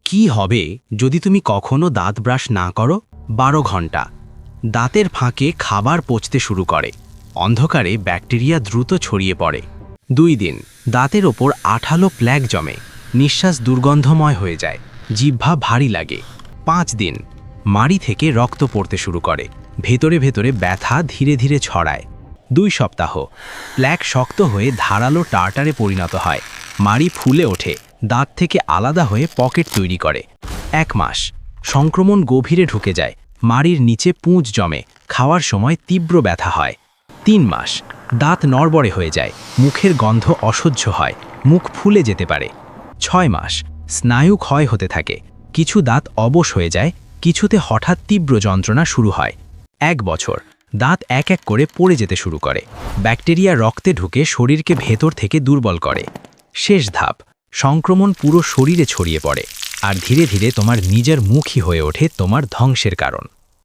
কি হবে যদি তুমি কখনো দাঁত ব্রাশ না করো? 12 ঘন্টা। দাঁতের ফাঁকে খাবার পচতে শুরু করে। অন্ধকারে ব্যাকটেরিয়া দ্রুত ছড়িয়ে পড়ে। 2 দিন, দাঁতের ওপর আঠালো প্ল্যাক জমে। নিঃশ্বাস দুর্গন্ধময় হয়ে যায়। জিহ্বা ভারী লাগে। 5 দিন, মাড়ি থেকে রক্ত পড়তে শুরু করে। ভেতরে ভেতরে ব্যথা ধীরে ধীরে ছড়ায়। 2 সপ্তাহ, প্ল্যাক শক্ত হয়ে ধারালো টার্টারে পরিণত হয়। মাড়ি ফুলে ওঠে, দাঁত থেকে আলাদা হয়ে পকেট তৈরি করে। 1 মাস, সংক্রমণ গভীরে ঢুকে যায়। মাড়ির নিচে পুঁজ জমে, খাওয়ার সময় তীব্র ব্যথা হয়। 3 মাস, দাঁত নড়বড়ে হয়ে যায়, মুখের গন্ধ অসহ্য হয়, মুখ ফুলে যেতে পারে। 6 মাস, স্নায়ু ক্ষয় হতে থাকে, কিছু দাঁত অবশ হয়ে যায়, কিছুতে হঠাৎ তীব্র যন্ত্রণা শুরু হয়। 1 বছর, দাঁত এক এক করে পড়ে যেতে শুরু করে। ব্যাকটেরিয়া রক্তে ঢুকে শরীরকে ভেতর থেকে দুর্বল করে। শেষ ধাপ, সংক্রমণ পুরো শরীরে ছড়িয়ে পড়ে, আর ধীরে ধীরে তোমার নিজের মুখই হয়ে ওঠে তোমার ধ্বংসের কারণ।